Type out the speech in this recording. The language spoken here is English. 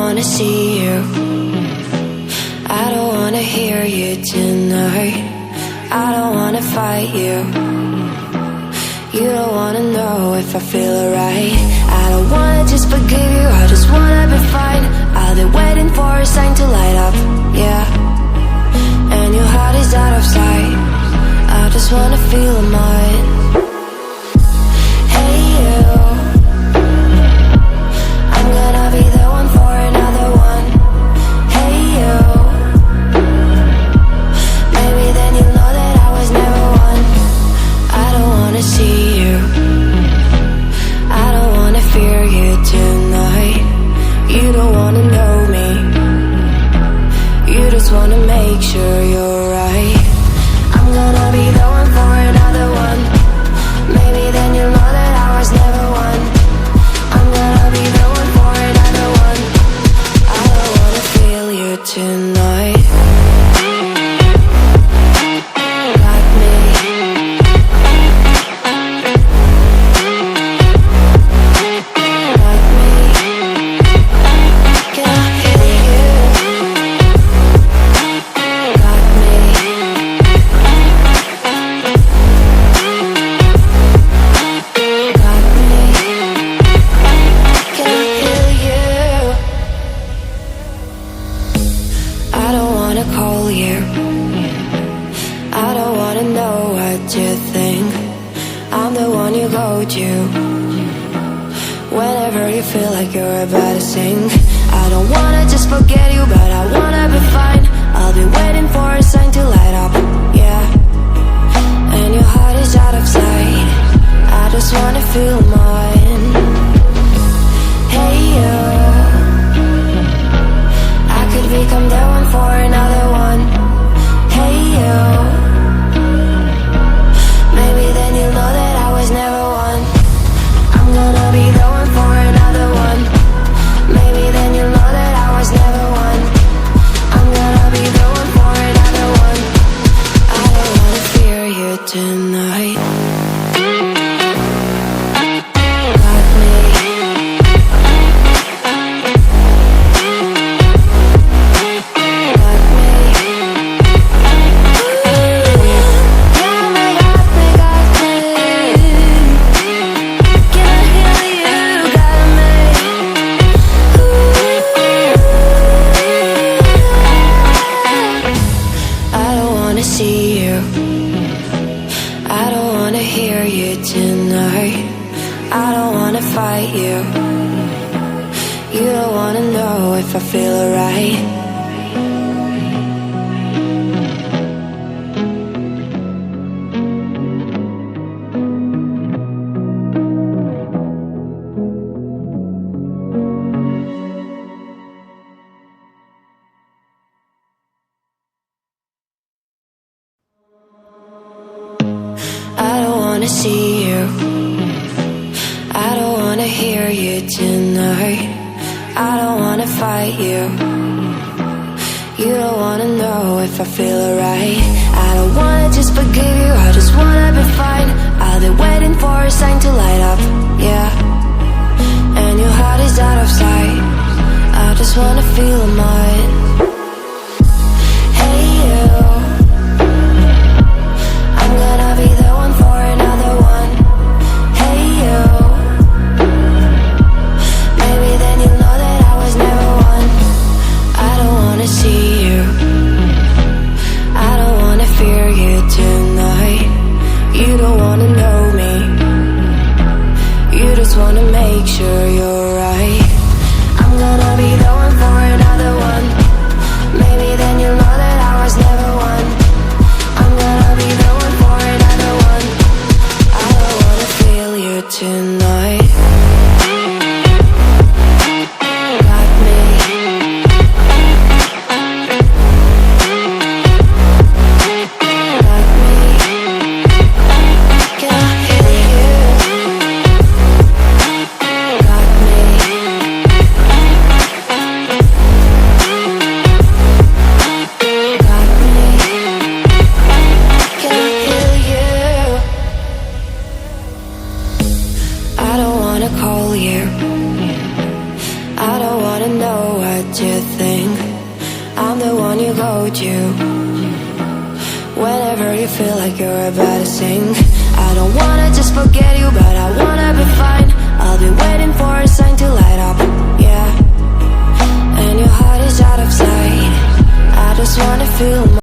wanna see you. I don't wanna hear you tonight. I don't wanna fight you. You don't wanna know if I feel alright. I don't wanna just forgive you, I just wanna be fine. I've been waiting for a sign to light up, yeah. And your heart is out of sight. I just wanna feel mine. Hey you, I'm gonna be the one for another one. Hey you, maybe then you'll know that I was never one. I don't wanna see you, I don't wanna fear you tonight. You don't wanna know me, you just wanna make sure you're right. I'm gonna be the one for another one. Maybe then you'll know that I was never one. I'm gonna be the one for another one. I don't wanna feel you tonight. Got me. Got me. Can I hear you? Got me. Got me. Can I hear you? I don't wanna call you. I don't wanna know what you think. I'm the one you go to whenever you feel like you're about to sink. I don't wanna just forget you, but I wanna be fine. I'll be waiting for a sign to light up, yeah. And your heart is out of sight. I just wanna feel mine. Hey you, I could become the one for another one. Hey you, maybe then you'll know that I was never one. I'm gonna be the one for another one. Maybe then you'll know that I was never one. I'm gonna be the one for another one. I don't wanna fear you tonight. Got me. Got me. Got me, got me, got me. Can I hear you? Got me. I don't wanna see you. I don't wanna hear you tonight. I don't wanna fight you. You don't wanna know if I feel alright. I don't wanna see you. I don't wanna hear you tonight. I don't wanna fight you. You don't wanna know if I feel alright. I don't wanna just forgive you, I just wanna be fine. I've been waiting for a sign to light up, yeah. And your heart is out of sight. I just wanna feel mine. Hey you, I'm gonna be the one for another one. Hey you, maybe then you'll know that I was never one. I don't wanna see you, I don't wanna fear you tonight. You don't wanna know me, you just wanna make sure you're right. I'm gonna be the one for another one. Maybe then you'll know that I was never one. I'm gonna be the one for another one. I don't wanna feel you tonight. Got me. Got me. Can I hear you? Got me. hold you. Whenever you feel like you're about to sink, I don't wanna just forget you, but I wanna be fine. I'll be waiting for a sign to light